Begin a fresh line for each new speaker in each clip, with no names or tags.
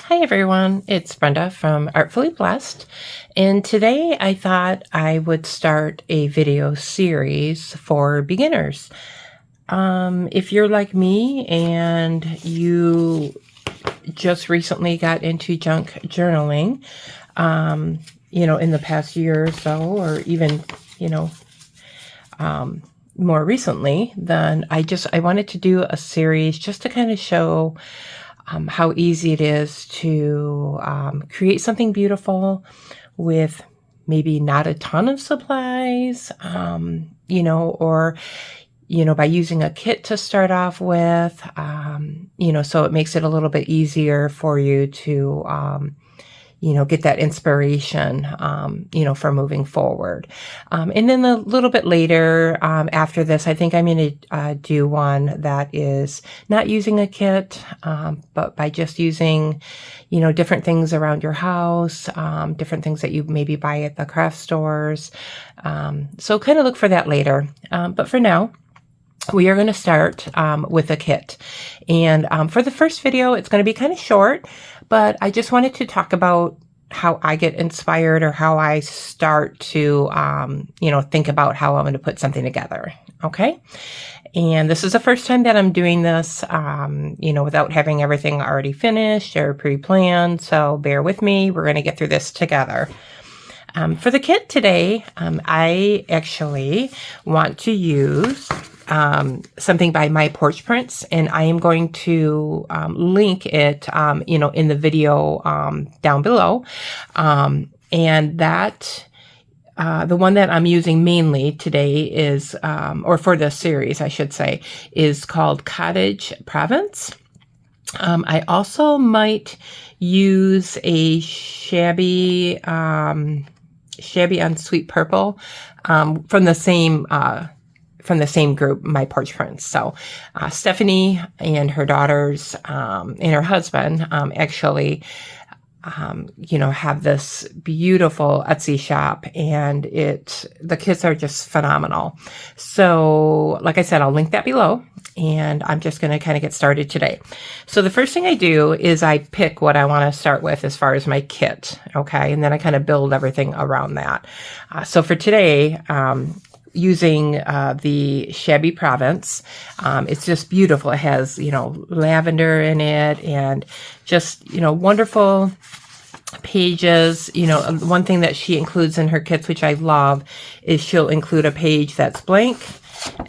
Hi everyone, it's Brenda from Artfully Blessed, and today I thought I would start a video series for beginners. If you're like me and you just recently got into junk journaling, in the past year or so, or even, more recently, then I wanted to do a series just to kind of show how easy it is to create something beautiful with maybe not a ton of supplies, or, by using a kit to start off with, so it makes it a little bit easier for you to, get that inspiration, for moving forward. And then a little bit later, after this, I think I'm going to do one that is not using a kit, but by just using, different things around your house, different things that you maybe buy at the craft stores. So kind of look for that later. But for now, we are going to start with a kit. And for the first video, it's going to be kind of short, but I just wanted to talk about how I get inspired or how I start to, think about how I'm going to put something together. Okay. And this is the first time that I'm doing this, without having everything already finished or pre-planned. So bear with me. We're going to get through this together. For the kit today, I actually want to use something by My Porch Prints, and I am going to link it, in the video down below. And that the one that I'm using mainly today is, or for this series, I should say, is called Cottage Provence. I also might use a shabby on Sweet Purple from the same group, My Porch Prints. So Stephanie and her daughters and her husband actually have this beautiful Etsy shop, and the kits are just phenomenal. So like I said, I'll link that below, and I'm just going to kind of get started today. So the first thing I do is I pick what I want to start with as far as my kit. Okay. And then I kind of build everything around that. So for today, using the Shabby Provence. It's just beautiful. It has, lavender in it, and just, wonderful pages. One thing that she includes in her kits, which I love, is she'll include a page that's blank,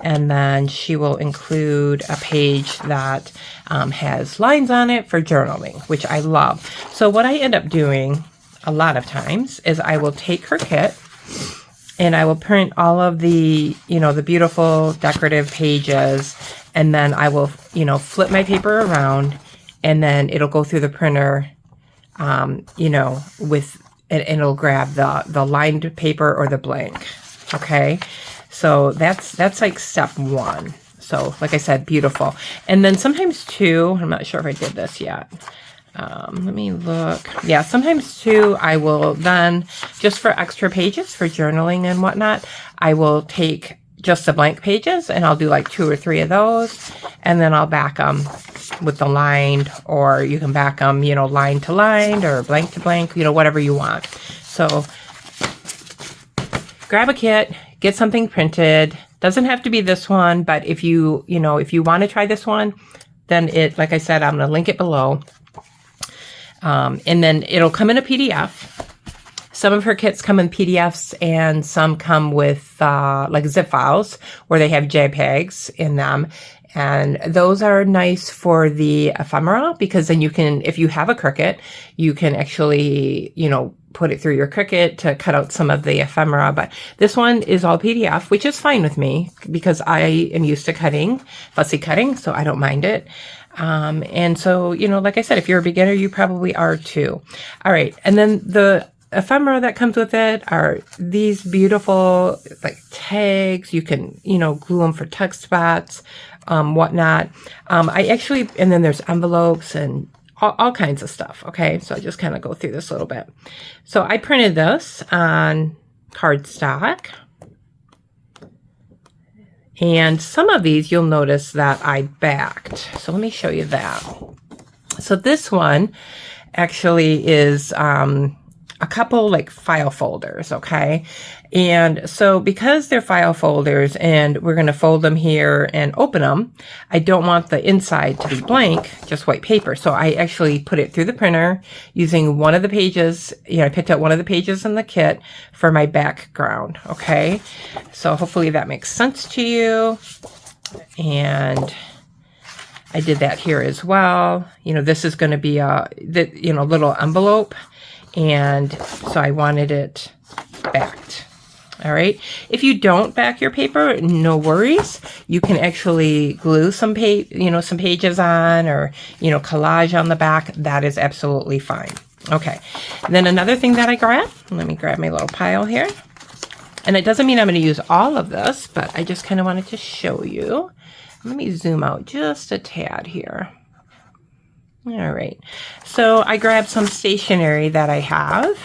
and then she will include a page that has lines on it for journaling, which I love. So what I end up doing a lot of times is I will take her kit, and I will print all of the, the beautiful decorative pages, and then I will, flip my paper around, and then it'll go through the printer, and it'll grab the lined paper or the blank. Okay. So that's like step one. So like I said, beautiful. And then sometimes too, I'm not sure if I did this yet. Let me look. Yeah, sometimes too, I will then, just for extra pages for journaling and whatnot, I will take just the blank pages, and I'll do like 2 or 3 of those, and then I'll back them with the lined, or you can back them, line to line or blank to blank, whatever you want. So grab a kit, get something printed. Doesn't have to be this one, but if you want to try this one, then like I said, I'm going to link it below. And then it'll come in a PDF. Some of her kits come in PDFs, and some come with like zip files where they have JPEGs in them. And those are nice for the ephemera, because then you can, if you have a Cricut, you can actually, put it through your Cricut to cut out some of the ephemera. But this one is all PDF, which is fine with me because I am used to fussy cutting, so I don't mind it. And so, like I said, if you're a beginner, you probably are too. All right. And then the ephemera that comes with it are these beautiful like tags. You can, glue them for tuck spots, whatnot. And then there's envelopes and all kinds of stuff. Okay. So I just kind of go through this a little bit. So I printed this on cardstock. And some of these you'll notice that I backed. So let me show you that. So this one actually is a couple like file folders, okay? And so because they're file folders and we're going to fold them here and open them, I don't want the inside to be blank, just white paper. So I actually put it through the printer using one of the pages. I picked out one of the pages in the kit for my background, okay? So hopefully that makes sense to you. And I did that here as well. This is going to be a little envelope. And so I wanted it backed. All right. If you don't back your paper, no worries. You can actually glue some pages on, or, collage on the back. That is absolutely fine. Okay. And then another thing that I grabbed, let me grab my little pile here. And it doesn't mean I'm going to use all of this, but I just kind of wanted to show you. Let me zoom out just a tad here. All right. So I grabbed some stationery that I have.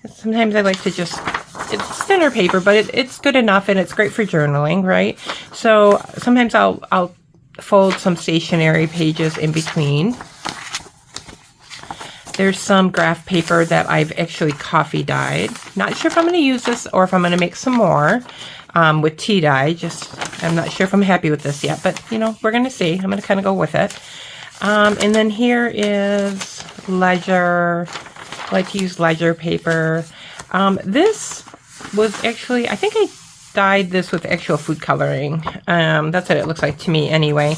Sometimes I like to just, it's thinner paper, but it's good enough, and it's great for journaling, right? So sometimes I'll fold some stationery pages in between. There's some graph paper that I've actually coffee dyed. Not sure if I'm going to use this or if I'm going to make some more with tea dye. I'm not sure if I'm happy with this yet, but we're going to see. I'm going to kind of go with it. And then here is ledger. I like to use ledger paper. This was actually, I think I dyed this with actual food coloring. That's what it looks like to me anyway.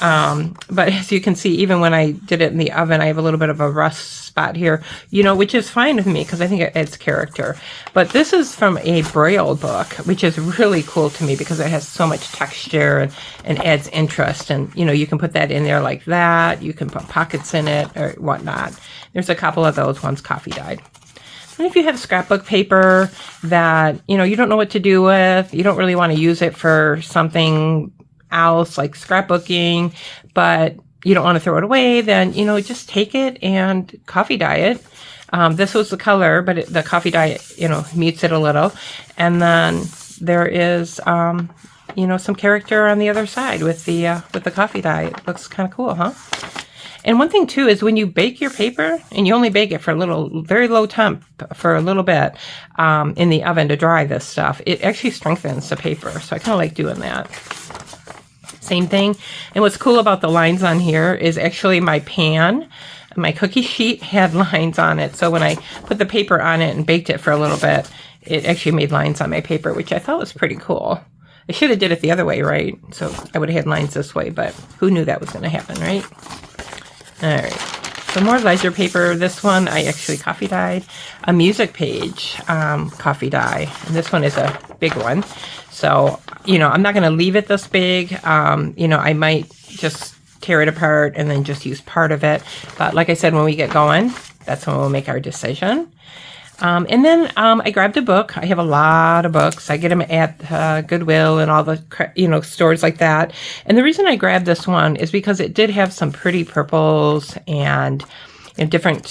But as you can see, even when I did it in the oven, I have a little bit of a rust spot here, which is fine with me because I think it adds character. But this is from a Braille book, which is really cool to me because it has so much texture and adds interest. And, you can put that in there like that. You can put pockets in it or whatnot. There's a couple of those ones coffee dyed. And if you have scrapbook paper that, you don't know what to do with, you don't really want to use it for something else like scrapbooking, but you don't want to throw it away, then, just take it and coffee dye it. This was the color, but the coffee dye, mutes it a little. And then there is, some character on the other side with the coffee dye. It looks kind of cool, huh? And one thing too is when you bake your paper, and you only bake it for very low temp for a little bit in the oven to dry this stuff, it actually strengthens the paper. So I kind of like doing that. Same thing. And what's cool about the lines on here is actually my pan, my cookie sheet had lines on it. So when I put the paper on it and baked it for a little bit, it actually made lines on my paper, which I thought was pretty cool. I should have did it the other way, right? So I would have had lines this way, but who knew that was going to happen, right? All right, so more ledger paper. This one I actually coffee dyed. A music page coffee dye, and this one is a big one. So, I'm not going to leave it this big. I might just tear it apart and then just use part of it. But like I said, when we get going, that's when we'll make our decision. And then I grabbed a book. I have a lot of books. I get them at Goodwill and all the stores like that. And the reason I grabbed this one is because it did have some pretty purples and different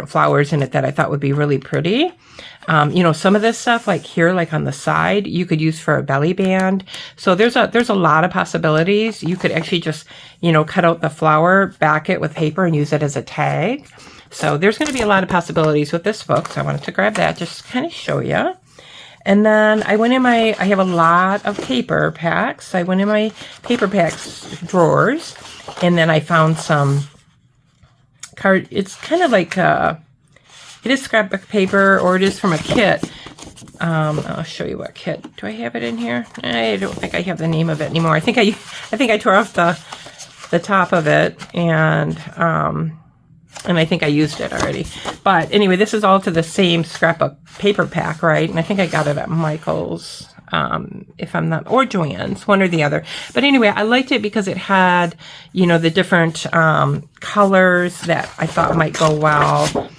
flowers in it that I thought would be really pretty. Some of this stuff like here, like on the side, you could use for a belly band. So there's a lot of possibilities. You could actually just cut out the flower, back it with paper, and use it as a tag. So there's going to be a lot of possibilities with this book. So I wanted to grab that, just kind of show you. And then I went in I have a lot of paper packs. I went in my paper packs drawers, and then I found some card. It's kind of like, it is scrapbook paper, or it is from a kit. I'll show you what kit. Do I have it in here? I don't think I have the name of it anymore. I think I tore off the top of it, and I think I used it already. But anyway, this is all to the same scrapbook paper pack, right? And I think I got it at Michael's, if I'm not, or Joann's, one or the other. But anyway, I liked it because it had, the different colors that I thought might go well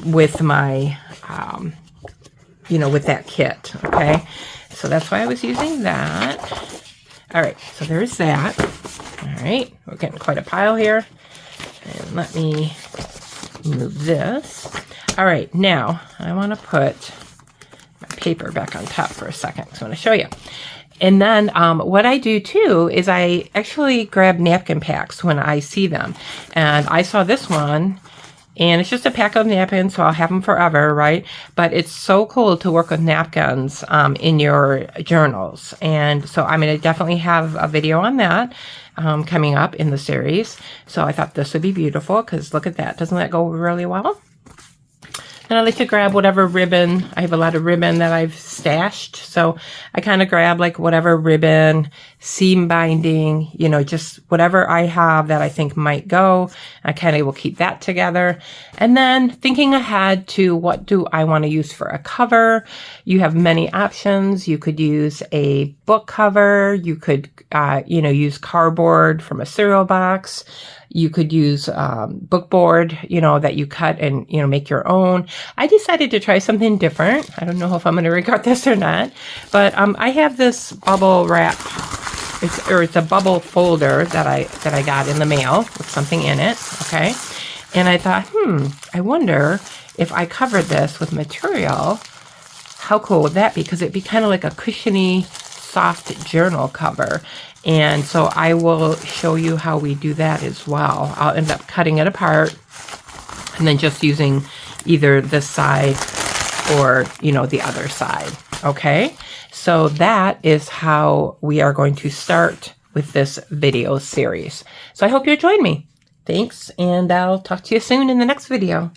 with my, with that kit, okay? So that's why I was using that. All right, so there's that. All right, we're getting quite a pile here. And let me move this. All right, now I want to put my paper back on top for a second. So I want to show you. And then what I do too is I actually grab napkin packs when I see them. And I saw this one And it's just a pack of napkins, so I'll have them forever, right? But it's so cool to work with napkins in your journals. And so I'm going to definitely have a video on that coming up in the series. So I thought this would be beautiful because look at that. Doesn't that go really well? And I like to grab whatever ribbon. I have a lot of ribbon that I've stashed. So I kind of grab like whatever ribbon, seam binding, you know, just whatever I have that I think might go. I kind of will keep that together. And then thinking ahead to what do I want to use for a cover. You have many options. You could use a book cover. You could, you know, use cardboard from a cereal box. You could use book board, you know, that you cut and, you know, make your own. I decided to try something different. I don't know if I'm going to regret this or not, but I have this bubble wrap. It's a bubble folder that I got in the mail with something in it. Okay. And I thought, I wonder if I covered this with material, how cool would that be? Because it'd be kind of like a cushiony, soft journal cover. And so I will show you how we do that as well. I'll end up cutting it apart and then just using either this side or, you know, the other side. Okay. So that is how we are going to start with this video series. So I hope you join me. Thanks. And I'll talk to you soon in the next video.